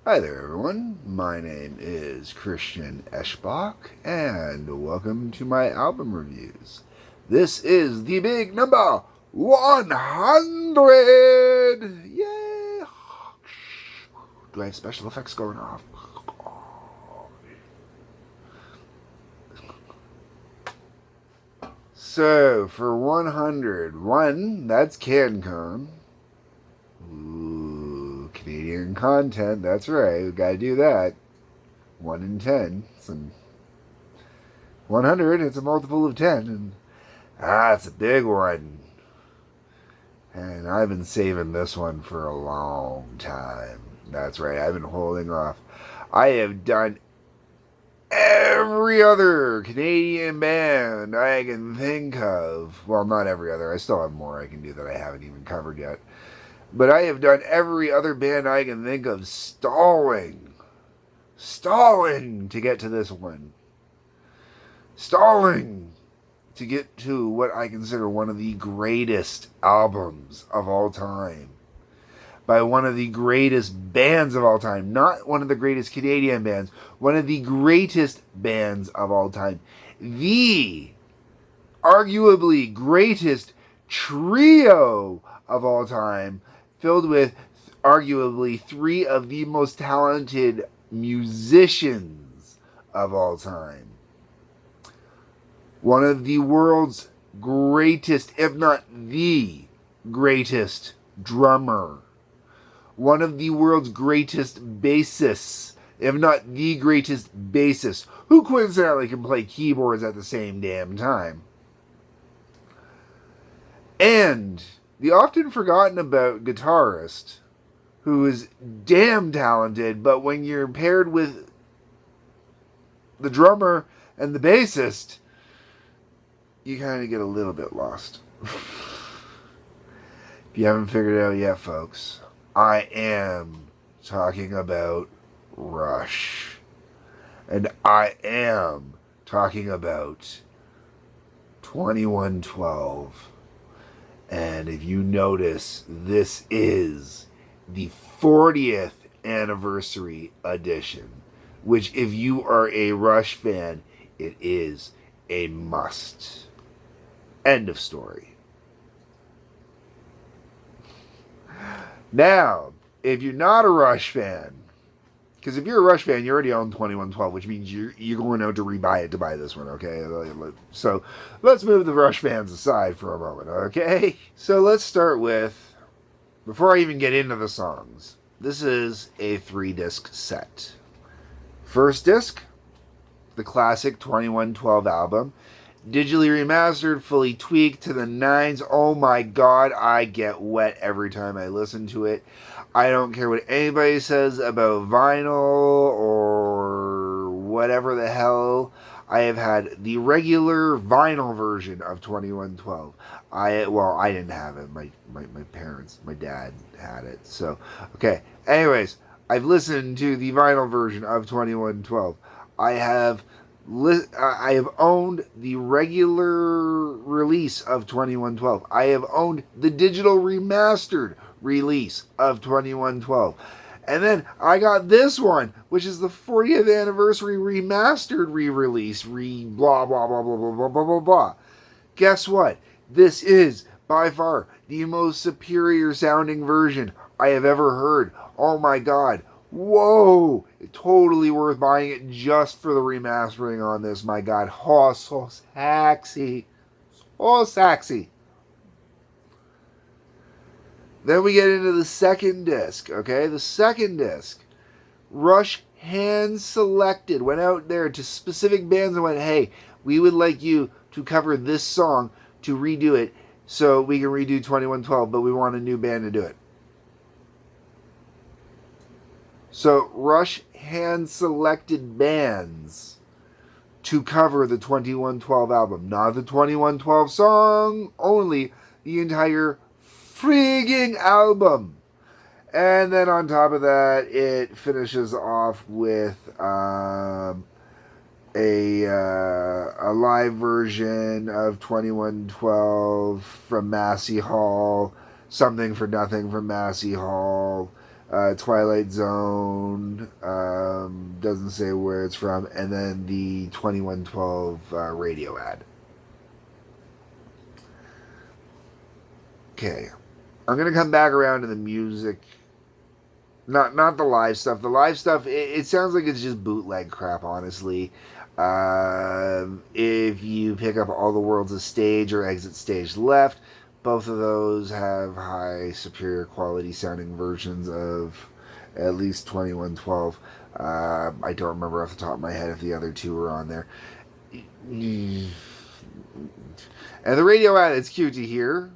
Hi there, everyone. My name is Christian Eschbach, and welcome to my album reviews. This is the big number 100! Yay! Do I have special effects going off? So, for 101, that's CanCon. Ooh, Canadian content, that's right, we gotta do that. 1 in 10. 100, it's a multiple of 10, and it's a big one. And I've been saving this one for a long time. That's right, I've been holding off. I have done every other Canadian band I can think of. Well, not every other. I still have more I can do that I haven't even covered yet. But I have done every other band I can think of stalling to get to this one. Stalling to get to what I consider one of the greatest albums of all time. By one of the greatest bands of all time. Not one of the greatest Canadian bands. One of the greatest bands of all time. The arguably greatest trio of all time, filled with arguably three of the most talented musicians of all time. One of the world's greatest, if not the greatest drummer. One of the world's greatest bassists, if not the greatest bassist, who coincidentally can play keyboards at the same damn time. And the often forgotten about guitarist, who is damn talented, but when you're paired with the drummer and the bassist, you kind of get a little bit lost. If you haven't figured it out yet, folks, I am talking about Rush. And I am talking about 2112. And if you notice, this is the 40th anniversary edition, which if you are a Rush fan, it is a must. End of story. Now, if you're not a Rush fan, because if you're a Rush fan, you already own 2112, which means you're going out to rebuy it to buy this one, okay? So let's move the Rush fans aside for a moment, okay? So let's start with, before I even get into the songs, this is a 3-disc set. First disc, the classic 2112 album, digitally remastered, fully tweaked to the nines. Oh my god, I get wet every time I listen to it. I don't care what anybody says about vinyl or whatever the hell. I have had the regular vinyl version of 2112. I didn't have it. My parents, my dad had it. So, okay. Anyways, I've listened to the vinyl version of 2112. I have owned the regular release of 2112. I have owned the digital remastered release of 2112. And then I got this one, which is the 40th anniversary remastered re-release. Blah, blah, blah, blah, blah, blah, blah, blah, blah. Guess what? This is, by far, the most superior sounding version I have ever heard. Oh my god. Whoa! Totally worth buying it just for the remastering on this. My god. Oh, so sexy. So sexy. Then we get into the second disc, okay? The second disc. Rush hand selected, went out there to specific bands and went, hey, we would like you to cover this song, to redo it, so we can redo 2112, but we want a new band to do it. So Rush hand selected bands to cover the 2112 album. Not the 2112 song, only the entire frigging album. And then on top of that, it finishes off with a live version of 2112 from Massey Hall, Something for Nothing from Massey Hall, Twilight Zone, doesn't say where it's from, and then the 2112 radio ad. Okay, I'm gonna come back around to the music. Not the live stuff. The live stuff, it sounds like it's just bootleg crap, honestly. If you pick up All the World's a Stage or Exit Stage Left, both of those have high, superior quality sounding versions of at least 2112. I don't remember off the top of my head if the other two were on there. And the radio ad, it's cute to hear.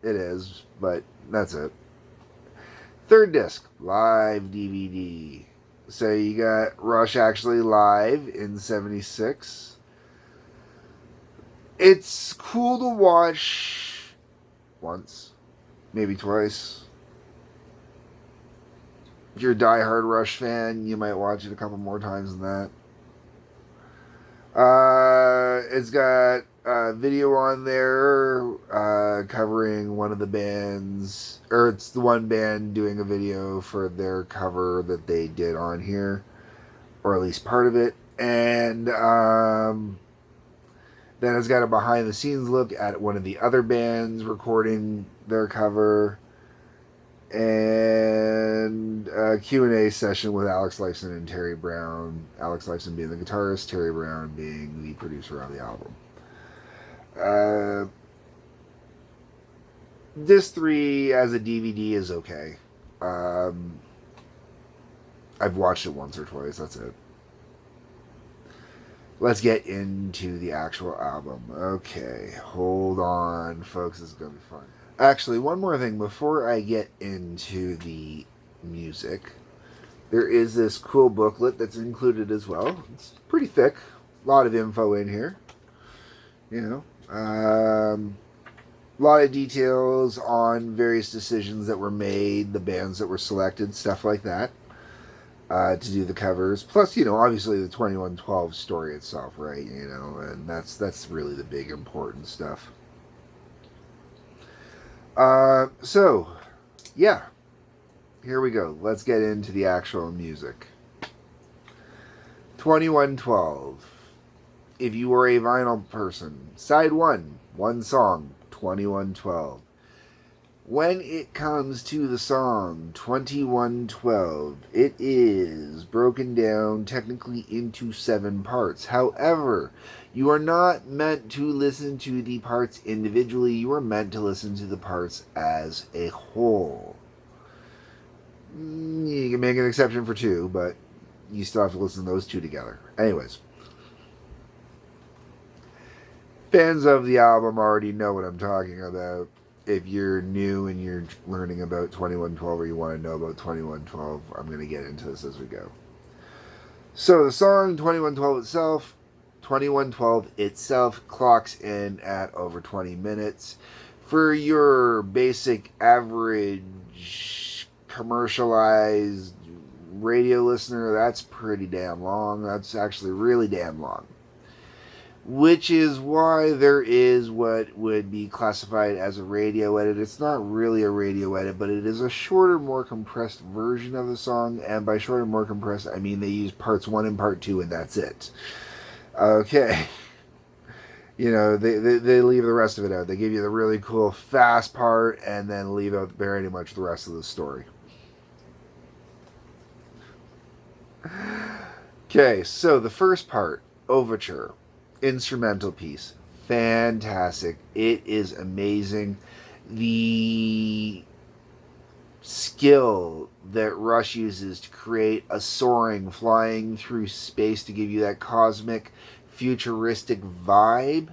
It is, but that's it. Third disc, live DVD. So you got Rush actually live in 76. It's cool to watch once, maybe twice. If you're a diehard Rush fan, you might watch it a couple more times than that. It's got a video on there covering one of the bands, or it's the one band doing a video for their cover that they did on here, or at least part of it. And then it's got a behind the scenes look at one of the other bands recording their cover, and a Q&A session with Alex Lifeson and Terry Brown. Alex Lifeson being the guitarist, Terry Brown being the producer of the album. Disc 3 as a DVD is okay. I've watched it once or twice, that's it. Let's get into the actual album. Okay, hold on, folks, this is going to be fun. Actually, one more thing before I get into the music. There is this cool booklet that's included as well. It's pretty thick. A lot of info in here. You know. A lot of details on various decisions that were made, the bands that were selected, stuff like that. To do the covers. Plus, you know, obviously the 2112 story itself, right? You know, and that's really the big important stuff. So, yeah, here we go. Let's get into the actual music. 2112. If you were a vinyl person, side 1, one song, 2112. When it comes to the song 2112, it is broken down technically into 7 parts. However, you are not meant to listen to the parts individually. You are meant to listen to the parts as a whole. You can make an exception for 2, but you still have to listen to those 2 together. Anyways. Fans of the album already know what I'm talking about. If you're new and you're learning about 2112 or you want to know about 2112, I'm going to get into this as we go. So the song 2112 itself clocks in at over 20 minutes. For your basic average commercialized radio listener, that's pretty damn long. That's actually really damn long. Which is why there is what would be classified as a radio edit. It's not really a radio edit, but it is a shorter, more compressed version of the song. And by shorter, more compressed, I mean they use parts 1 and part 2, and that's it. Okay. You know, they leave the rest of it out. They give you the really cool, fast part, and then leave out very much the rest of the story. Okay, so the first part, Overture. Instrumental piece. Fantastic. It is amazing. The skill that Rush uses to create a soaring, flying through space to give you that cosmic, futuristic vibe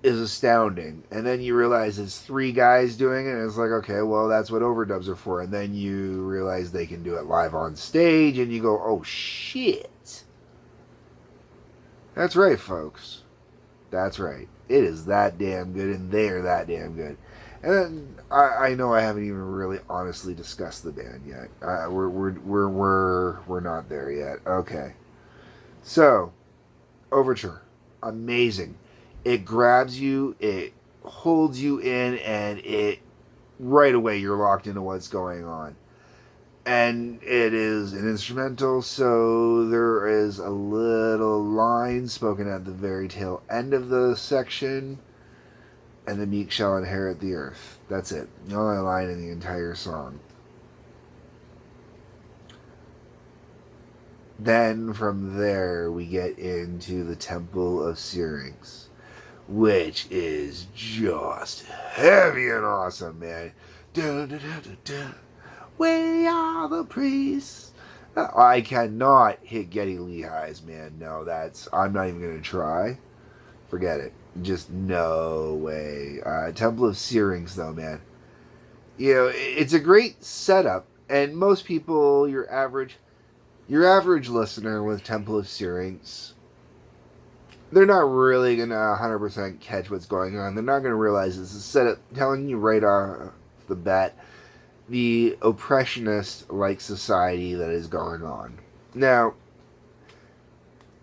is astounding. And then you realize it's 3 guys doing it, and it's like, okay, well, that's what overdubs are for. And then you realize they can do it live on stage, and you go, oh, shit. That's right, folks. That's right. It is that damn good, and they're that damn good. And then I know I haven't even really honestly discussed the band yet. We're not there yet. Okay. So, Overture, amazing. It grabs you, it holds you in, and it right away you're locked into what's going on. And it is an instrumental, so there is a little line spoken at the very tail end of the section, and the meek shall inherit the earth. That's it. The only line in the entire song. Then from there we get into the Temple of Syrinx, which is just heavy and awesome, man. Dun, dun, dun, dun, dun. We are the priests. I cannot hit Geddy Lee highs, man. No, I'm not even gonna try. Forget it. Just no way. Temple of Syrinx, though, man. You know, it's a great setup, and most people, your average listener with Temple of Syrinx, they're not really gonna 100% catch what's going on. They're not gonna realize it's a setup telling you right off the bat the oppressionist-like society that is going on. Now,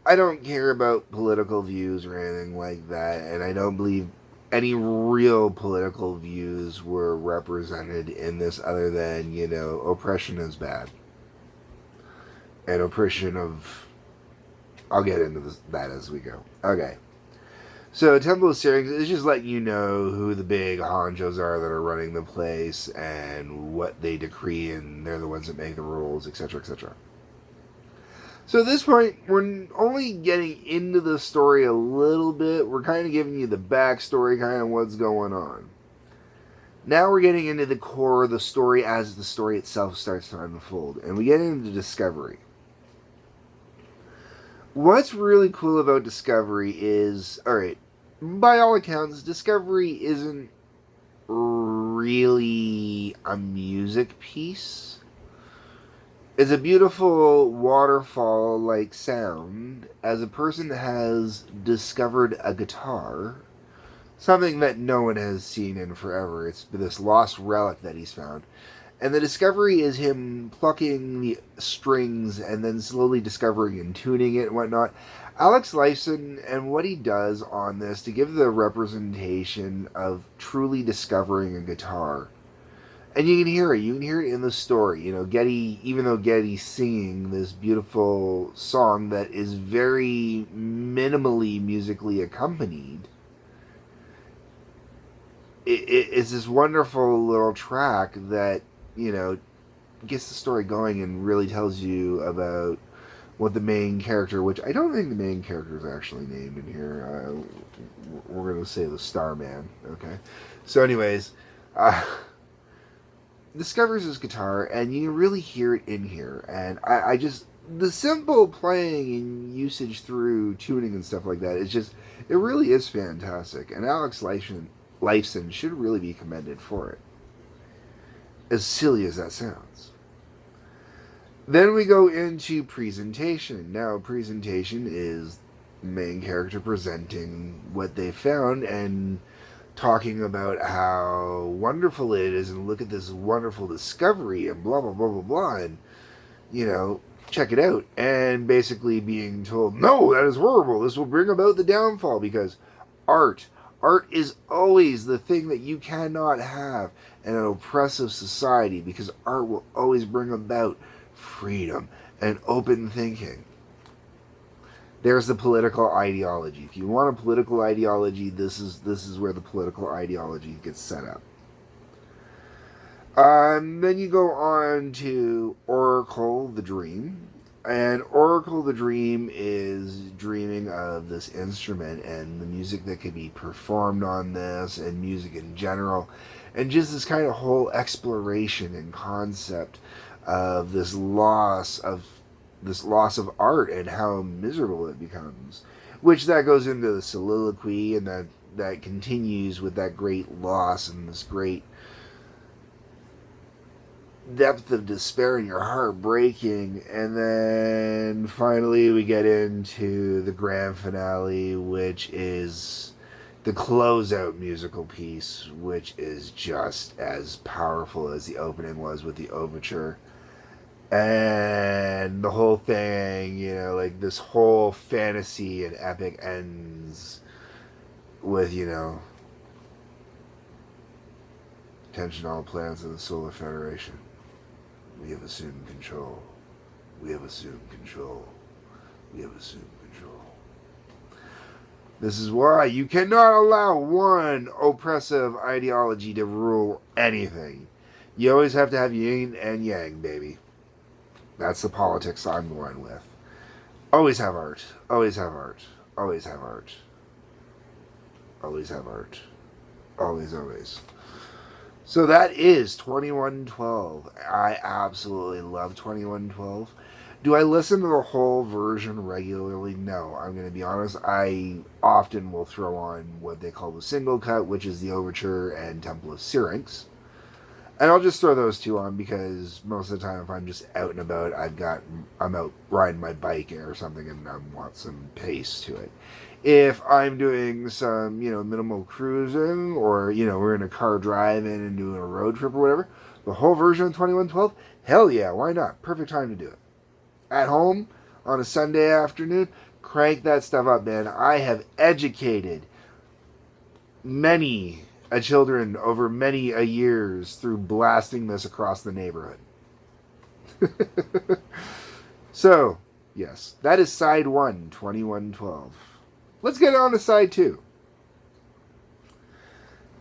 I don't care about political views or anything like that, and I don't believe any real political views were represented in this other than, you know, oppression is bad. And oppression of... I'll get into that as we go. Okay. So Temple of Syrinx is just letting you know who the big honchos are that are running the place and what they decree, and they're the ones that make the rules, etc., etc. So at this point, we're only getting into the story a little bit. We're kind of giving you the backstory, kind of what's going on. Now we're getting into the core of the story as the story itself starts to unfold, and we get into Discovery. What's really cool about Discovery is, alright, by all accounts, Discovery isn't really a music piece. It's a beautiful waterfall-like sound as a person has discovered a guitar, something that no one has seen in forever. It's this lost relic that he's found. And the discovery is him plucking the strings and then slowly discovering and tuning it and whatnot. Alex Lifeson and what he does on this to give the representation of truly discovering a guitar. And you can hear it. You can hear it in the story. You know, Geddy, even though Geddy's singing this beautiful song that is very minimally musically accompanied, it's this wonderful little track that, you know, gets the story going and really tells you about what the main character, which I don't think the main character is actually named in here. We're going to say the Starman, okay? So anyways, discovers his guitar, and you can really hear it in here. And I just, the simple playing and usage through tuning and stuff like that, it really is fantastic. And Alex Lifeson should really be commended for it. As silly as that sounds. Then we go into presentation. Now, presentation is the main character presenting what they found and talking about how wonderful it is and look at this wonderful discovery and blah, blah, blah, blah, blah, and, you know, check it out. And basically being told, no, that is horrible. This will bring about the downfall because art is always the thing that you cannot have in an oppressive society because art will always bring about freedom and open thinking. There's the political ideology. If you want a political ideology, this is where the political ideology gets set up. Then you go on to Oracle the Dream. And Oracle the Dream is dreaming of this instrument and the music that could be performed on this and music in general. And just this kind of whole exploration and concept of this loss of art and how miserable it becomes. Which that goes into the soliloquy, and that continues with that great loss and this great depth of despair and your heart breaking. And then finally we get into the grand finale, which is the closeout musical piece, which is just as powerful as the opening was with the overture. And the whole thing, you know, like this whole fantasy and epic ends with, you know, attention all planets of the Solar Federation. We have assumed control. We have assumed control. We have assumed control. This is why you cannot allow one oppressive ideology to rule anything. You always have to have yin and yang, baby. That's the politics I'm going with. Always have art. Always have art. Always have art. Always have art. Always, always. So that is 2112. I absolutely love 2112. Do I listen to the whole version regularly? No. I'm going to be honest. I often will throw on what they call the single cut, which is the Overture and Temple of Syrinx. And I'll just throw those two on because most of the time if I'm just out and about, I'm out riding my bike or something and I want some pace to it. If I'm doing some, minimal cruising or, we're in a car driving and doing a road trip or whatever, the whole version of 2112, hell yeah, why not? Perfect time to do it. At home on a Sunday afternoon, crank that stuff up, man. I have educated many children over many a years through blasting this across the neighborhood. So, yes, that is side 1, 2112. Let's get on to side 2.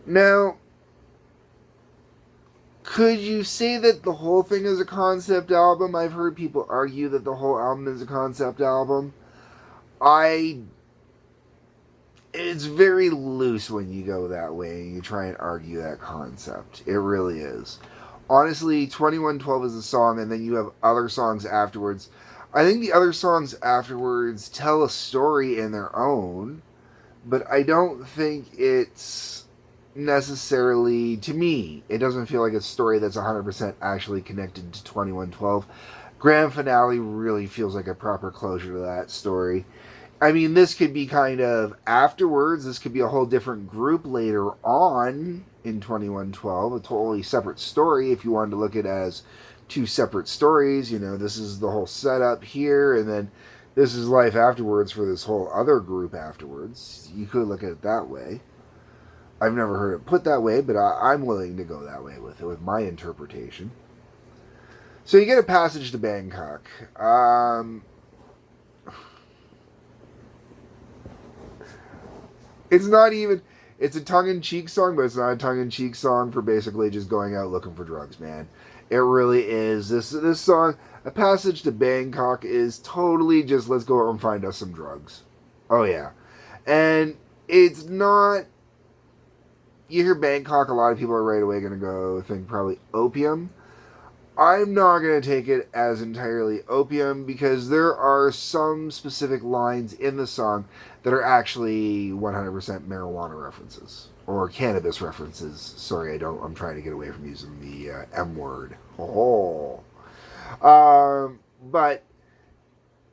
Now, could you say that the whole thing is a concept album? I've heard people argue that the whole album is a concept album. It's very loose when you go that way and you try and argue that concept. It really is. Honestly, 2112 is a song and then you have other songs afterwards. I think the other songs afterwards tell a story in their own, but I don't think it's necessarily, to me, it doesn't feel like a story that's 100% actually connected to 2112. Grand Finale really feels like a proper closure to that story. I mean, this could be kind of afterwards. This could be a whole different group later on in 2112. A totally separate story if you wanted to look at it as two separate stories. This is the whole setup here, and then this is life afterwards for this whole other group afterwards. You could look at it that way. I've never heard it put that way, but I'm willing to go that way with it, with my interpretation. So you get a Passage to Bangkok. It's a tongue-in-cheek song, but it's not a tongue-in-cheek song for basically just going out looking for drugs, man. It really is. This song, A Passage to Bangkok, is totally just let's go out and find us some drugs. Oh, yeah. And it's not... You hear Bangkok, a lot of people are right away going to go think probably opium. I'm not going to take it as entirely opium because there are some specific lines in the song that are actually 100% marijuana references or cannabis references. Sorry, I'm trying to get away from using the M word. But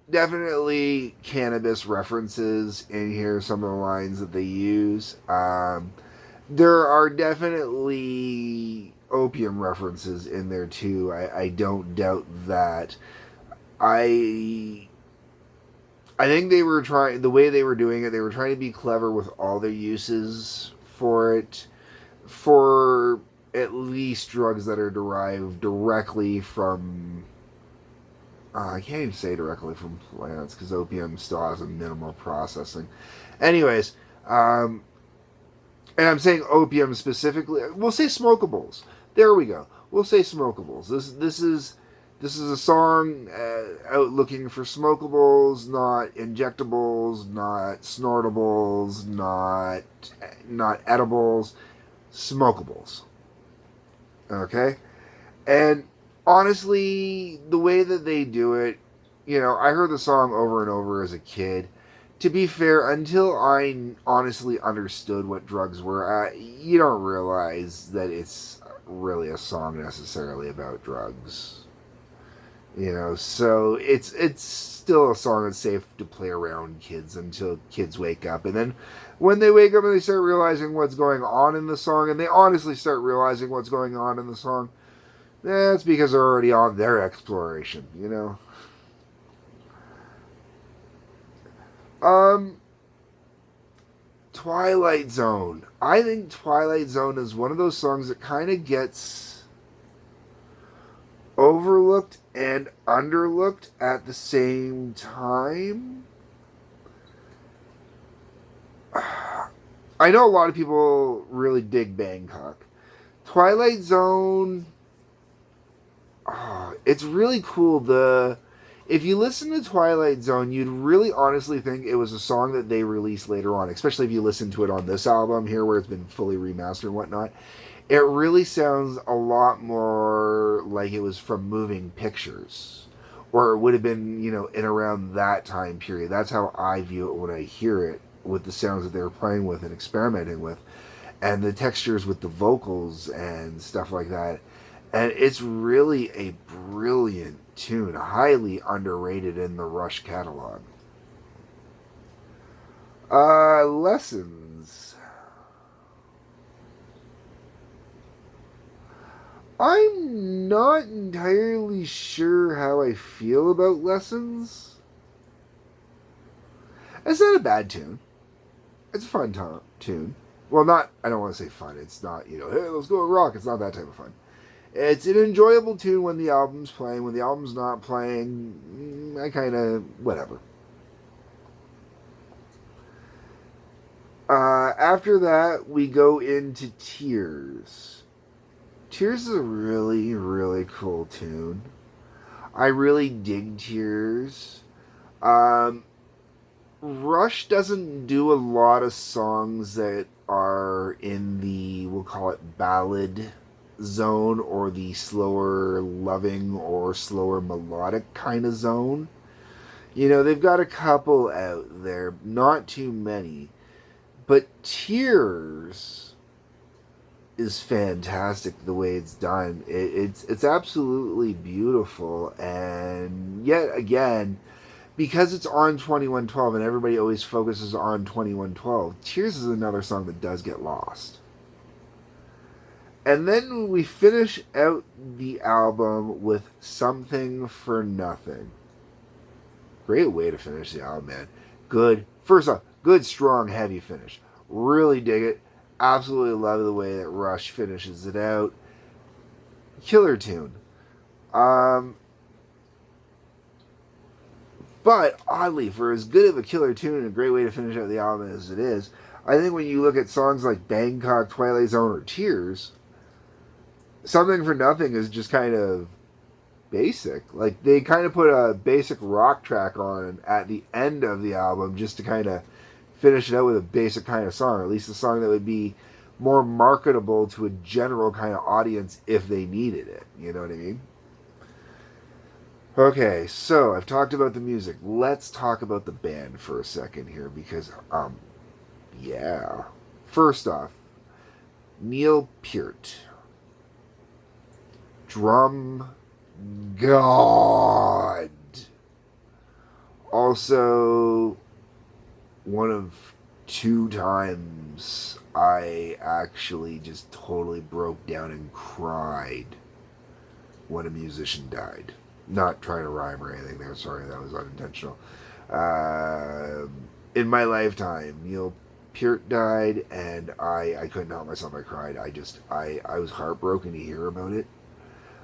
definitely cannabis references in here, some of the lines that they use. There are definitely opium references in there too. I don't doubt that. I think they were trying, the way they were doing it, they were trying to be clever with all their uses for it, for at least drugs that are derived directly from, I can't even say directly from plants because opium still has a minimal processing. Anyways, and I'm saying opium specifically. We'll say smokables. There we go. We'll say smokables. This is a song out looking for smokables, not injectables, not snortables, not edibles, smokables. Okay? And honestly, the way that they do it, I heard the song over and over as a kid. To be fair, until I honestly understood what drugs were, you don't realize that it's really a song necessarily about drugs. So it's still a song that's safe to play around kids until kids wake up. And then when they wake up and they start realizing what's going on in the song, and they honestly start realizing what's going on in the song, that's because they're already on their exploration, Twilight Zone. I think Twilight Zone is one of those songs that kind of gets overlooked and underlooked at the same time. I know a lot of people really dig Bangkok. Twilight Zone, it's really cool. If you listen to Twilight Zone, you'd really honestly think it was a song that they released later on, especially if you listen to it on this album here where it's been fully remastered and whatnot. It really sounds a lot more like it was from Moving Pictures. Or it would have been, in around that time period. That's how I view it when I hear it, with the sounds that they were playing with and experimenting with, and the textures with the vocals and stuff like that. And it's really a brilliant tune, highly underrated in the Rush catalog. Lessons. I'm not entirely sure how I feel about Lessons. It's not a bad tune. It's a fun tune. Well, I don't want to say fun. It's not, hey, let's go rock. It's not that type of fun. It's an enjoyable tune when the album's playing. When the album's not playing, I kind of, whatever. After that, we go into Tears. Tears is a really, really cool tune. I really dig Tears. Rush doesn't do a lot of songs that are in the, we'll call it ballad zone, or the slower loving or slower melodic kind of zone. They've got a couple out there, not too many. But Tears is fantastic the way it's done. It's absolutely beautiful, and yet again, because it's on 2112 and everybody always focuses on 2112, Tears is another song that does get lost. And then we finish out the album with Something for Nothing. Great way to finish the album, man. Good. First off, good, strong, heavy finish. Really dig it. Absolutely love the way that Rush finishes it out. Killer tune. But oddly, for as good of a killer tune and a great way to finish out the album as it is, I think when you look at songs like Bangkok, Twilight Zone, or Tears, Something for Nothing is just kind of basic. Like, they kind of put a basic rock track on at the end of the album just to kind of finish it out with a basic kind of song, or at least a song that would be more marketable to a general kind of audience if they needed it. You know what I mean? Okay, so I've talked about the music. Let's talk about the band for a second here because, yeah. First off, Neil Peart. Drum God. Also, one of 2 times I actually just totally broke down and cried when a musician died. Not trying to rhyme or anything there. Sorry, that was unintentional. In my lifetime, Neil Peart died, and I couldn't help myself. I cried. I was heartbroken to hear about it.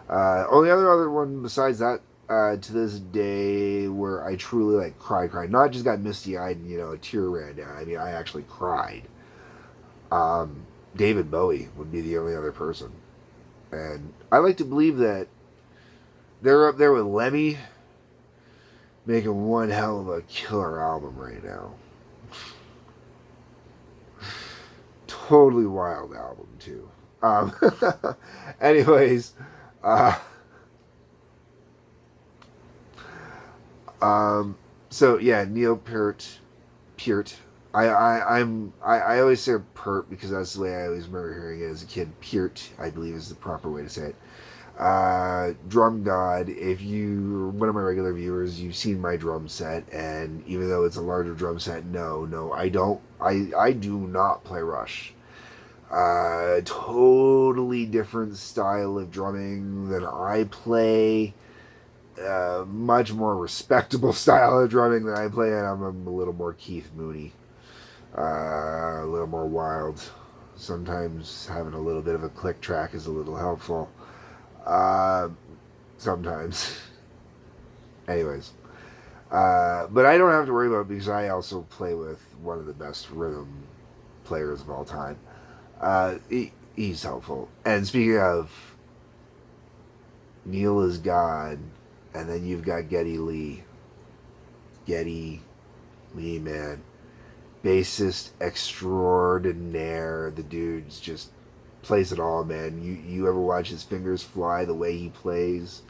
Only other one besides that, to this day, where I truly cried. Not just got misty eyed and a tear ran down. I mean, I actually cried. David Bowie would be the only other person, and I like to believe that they're up there with Lemmy, making one hell of a killer album right now. Totally wild album too. Anyways, so yeah, Neil Peart. I always say Peart because that's the way I always remember hearing it as a kid. Peart, I believe, is the proper way to say it. Drum God, if you're one of my regular viewers, you've seen my drum set, and even though it's a larger drum set, no, I don't. I do not play Rush. Totally different style of drumming than I play. Much more respectable style of drumming than I play, and I'm a little more Keith Mooney. A little more wild. Sometimes having a little bit of a click track is a little helpful. sometimes. Anyways. But I don't have to worry about it because I also play with one of the best rhythm players of all time. He's helpful. And speaking of, Neil is God, and then you've got Geddy Lee. Geddy Lee, man. Bassist extraordinaire. The dude's just plays it all, man. You ever watch his fingers fly the way he plays?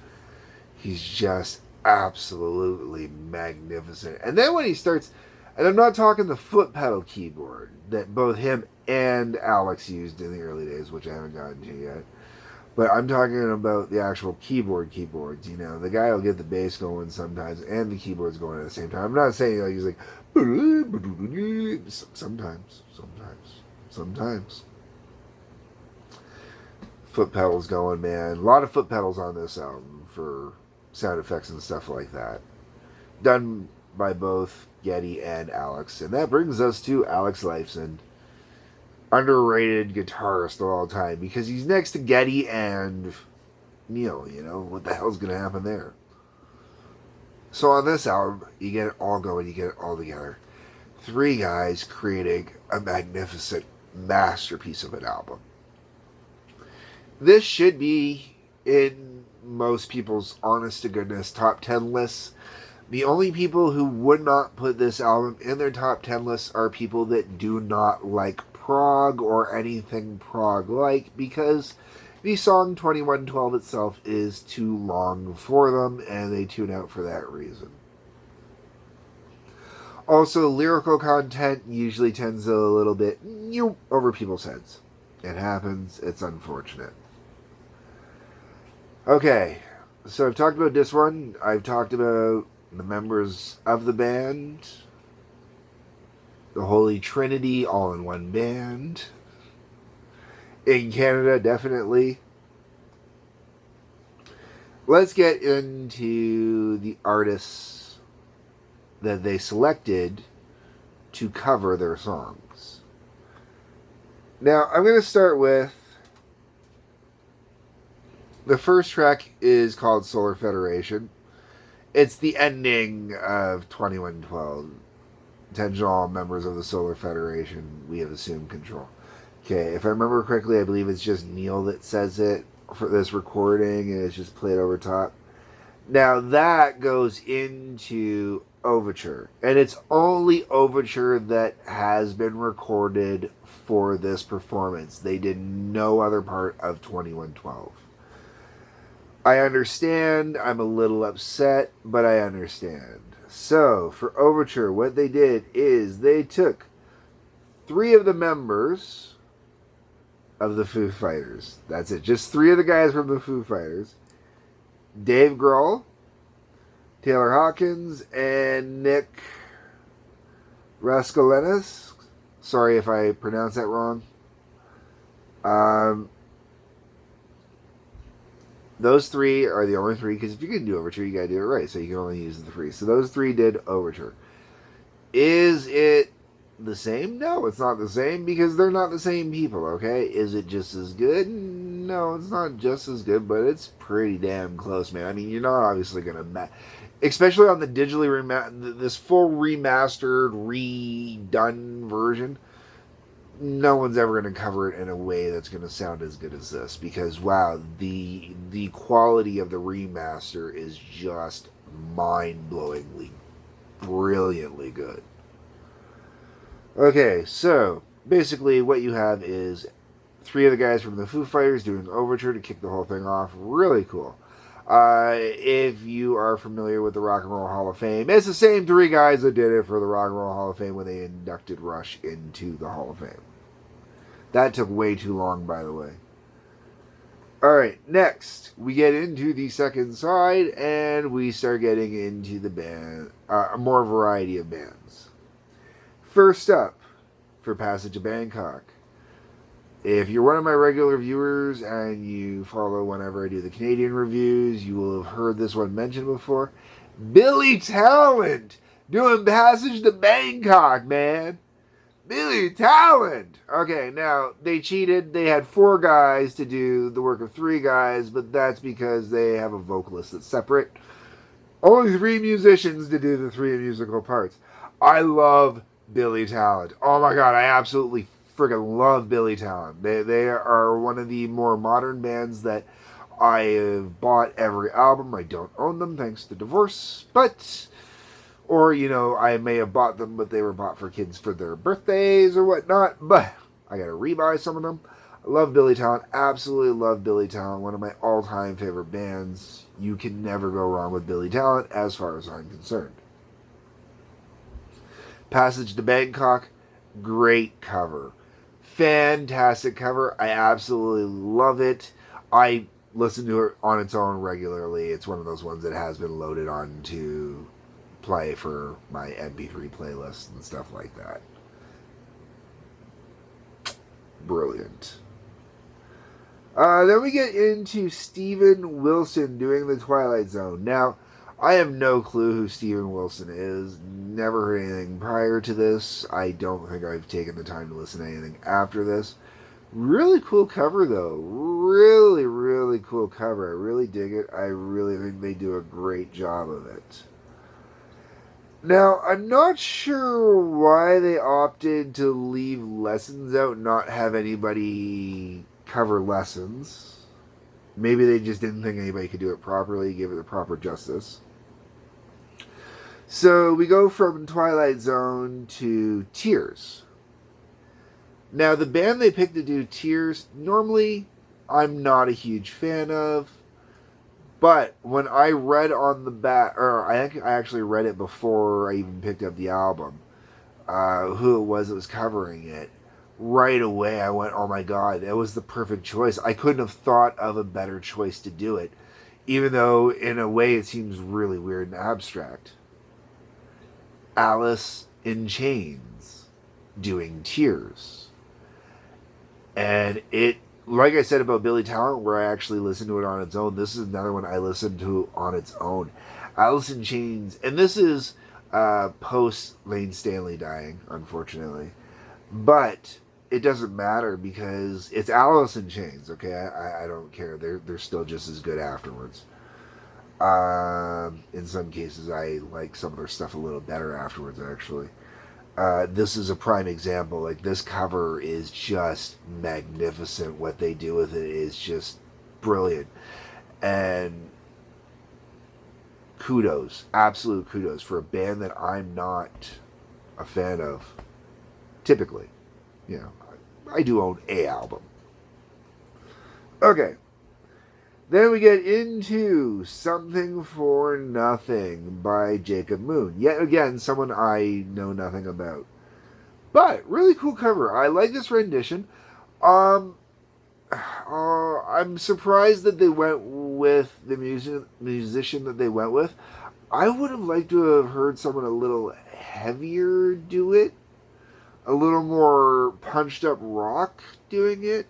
He's just absolutely magnificent. And then when he starts, and I'm not talking the foot pedal keyboard that both him and Alex used in the early days, which I haven't gotten to yet, but I'm talking about the actual keyboards. You know, the guy will get the bass going sometimes and the keyboards going at the same time. I'm not saying like he's like sometimes foot pedals going, man. A lot of foot pedals on this album for sound effects and stuff like that, done by both Geddy and Alex. And that brings us to Alex Lifeson, underrated guitarist of all time, because he's next to Geddy and Neil. You know, what the hell's gonna happen there? So on this album, you get it all going, you get it all together. Three guys creating a magnificent masterpiece of an album. This should be in most people's honest to goodness top 10 lists. The only people who would not put this album in their top 10 lists are people that do not like prog or anything prog-like, because the song 2112 itself is too long for them, and they tune out for that reason. Also, lyrical content usually tends a little bit over people's heads. It happens. It's unfortunate. Okay, so I've talked about this one. I've talked about the members of the band. The Holy Trinity all in one band. In Canada, definitely. Let's get into the artists that they selected to cover their songs. Now, I'm going to start with the first track is called Solar Federation. It's the ending of 2112. Attention all members of the Solar Federation, we have assumed control. Okay, if I remember correctly, I believe it's just Neil that says it for this recording, and it's just played over top. Now, that goes into Overture, and it's only Overture that has been recorded for this performance. They did no other part of 2112. I understand, I'm a little upset, but I understand. So, for Overture, what they did is they took 3 of the members of the Foo Fighters. That's it. Just 3 of the guys from the Foo Fighters. Dave Grohl, Taylor Hawkins, and Nick Raskalenis. Sorry if I pronounced that wrong. Those 3 are the only 3, because if you're going to do Overture, you got to do it right, so you can only use the 3. So those 3 did Overture. Is it the same? No, it's not the same, because they're not the same people, okay? Is it just as good? No, it's not just as good, but it's pretty damn close, man. I mean, you're not obviously going to especially on the digitally this full remastered, redone version. No one's ever going to cover it in a way that's going to sound as good as this, because wow, the quality of the remaster is just mind-blowingly, brilliantly good. Okay, so basically what you have is 3 of the guys from the Foo Fighters doing Overture to kick the whole thing off. Really cool. If you are familiar with the Rock and Roll Hall of Fame, it's the same 3 guys that did it for the Rock and Roll Hall of Fame when they inducted Rush into the Hall of Fame. That took way too long, by the way. Alright, next, we get into the second side, and we start getting into the band, a more variety of bands. First up, for Passage of Bangkok. If you're one of my regular viewers and you follow whenever I do the Canadian reviews, you will have heard this one mentioned before. Billy Talent doing Passage to Bangkok, man. Billy Talent! Okay, now, they cheated. They had 4 guys to do the work of 3 guys, but that's because they have a vocalist that's separate. Only 3 musicians to do the 3 musical parts. I love Billy Talent. Oh my god, I absolutely friggin' love Billy Talent. They are one of the more modern bands that I have bought every album. I don't own them thanks to divorce, but... Or, I may have bought them, but they were bought for kids for their birthdays or whatnot. But I got to rebuy some of them. I love Billy Talent. Absolutely love Billy Talent. One of my all-time favorite bands. You can never go wrong with Billy Talent as far as I'm concerned. Passage to Bangkok. Great cover. Fantastic cover. I absolutely love it. I listen to it on its own regularly. It's one of those ones that has been loaded onto... play for my MP3 playlist and stuff like that. Brilliant. Then we get into Steven Wilson doing The Twilight Zone. Now, I have no clue who Steven Wilson is. Never heard anything prior to this. I don't think I've taken the time to listen to anything after this. Really cool cover, though. Really, really cool cover. I really dig it. I really think they do a great job of it. Now, I'm not sure why they opted to leave Lessons out, not have anybody cover Lessons. Maybe they just didn't think anybody could do it properly, give it the proper justice. So we go from Twilight Zone to Tears. Now, the band they picked to do Tears, normally I'm not a huge fan of. But when I read on the back, or I think I actually read it before I even picked up the album, who it was that was covering it, right away I went, oh my god, that was the perfect choice. I couldn't have thought of a better choice to do it, even though in a way it seems really weird and abstract. Alice in Chains doing Tears. And it, like I said about Billy Talent, where I actually listened to it on its own, this is another one I listened to on its own. Alice in Chains, and this is post Lane Stanley dying, unfortunately. But it doesn't matter because it's Alice in Chains, okay? I don't care. They're still just as good afterwards. In some cases, I like some of their stuff a little better afterwards, actually. This is a prime example. Like, this cover is just magnificent. What they do with it is just brilliant. And kudos, absolute kudos for a band that I'm not a fan of. Typically, I do own a album. Okay. Then we get into Something for Nothing by Jacob Moon. Yet again, someone I know nothing about. But, really cool cover. I like this rendition. I'm surprised that they went with the musician that they went with. I would have liked to have heard someone a little heavier do it. A little more punched up rock doing it.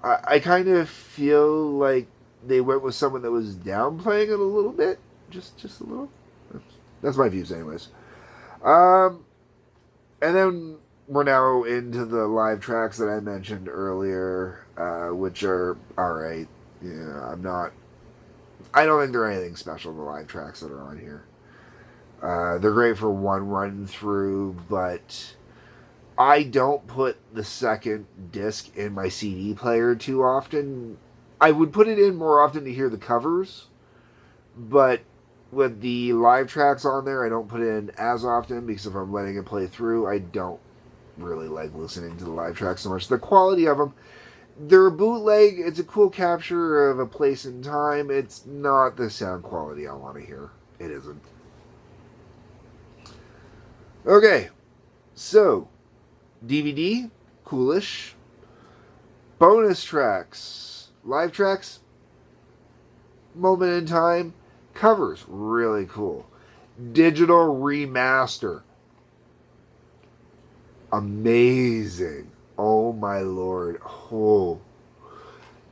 I kind of feel like they went with someone that was downplaying it a little bit. Just a little. That's my views anyways. And then we're now into the live tracks that I mentioned earlier, which are alright. I don't think they're anything special, the live tracks that are on here. They're great for one run through, but I don't put the second disc in my CD player too often. I would put it in more often to hear the covers, but with the live tracks on there, I don't put it in as often because if I'm letting it play through, I don't really like listening to the live tracks so much. The quality of them, they're a bootleg. It's a cool capture of a place and time. It's not the sound quality I want to hear. It isn't. Okay, so DVD, coolish. Bonus tracks, live tracks, moment in time. Covers, really cool. Digital remaster, amazing. Oh my lord. Oh,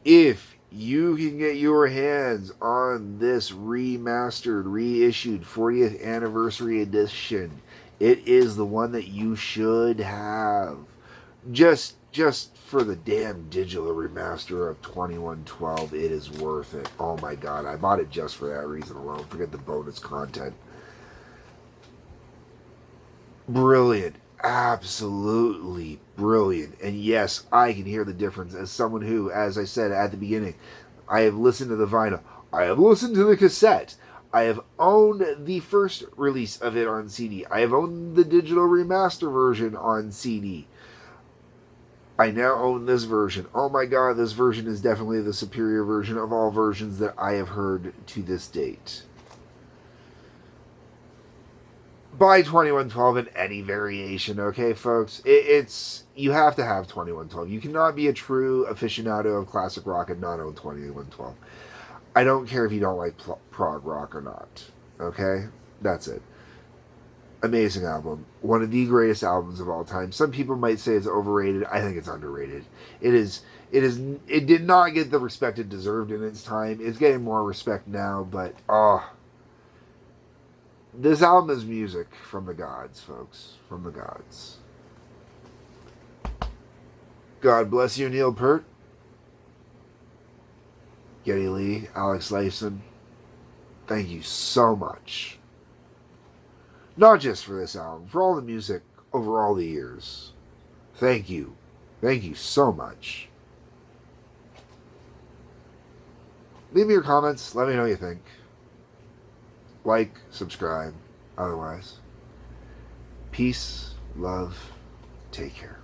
if you can get your hands on this remastered, reissued 40th anniversary edition, It is the one that you should have. Just for the damn digital remaster of 2112, it is worth it. Oh my god, I bought it just for that reason alone. Forget the bonus content. Brilliant. Absolutely brilliant. And yes, I can hear the difference as someone who, as I said at the beginning, I have listened to the vinyl. I have listened to the cassette. I have owned the first release of it on CD. I have owned the digital remaster version on CD. I now own this version. Oh my god, this version is definitely the superior version of all versions that I have heard to this date. Buy 2112 in any variation, okay, folks? It's you have to have 2112. You cannot be a true aficionado of classic rock and not own 2112. I don't care if you don't like prog rock or not, okay? That's it. Amazing album. One of the greatest albums of all time. Some people might say it's overrated. I think it's underrated. It did not get the respect it deserved in its time. It's getting more respect now, but this album is music from the gods, folks. From the gods. God bless you, Neil Peart, Geddy Lee, Alex Lifeson. Thank you so much. Not just for this album, for all the music over all the years. Thank you. Thank you so much. Leave me your comments. Let me know what you think. Like, subscribe. Otherwise, peace, love, take care.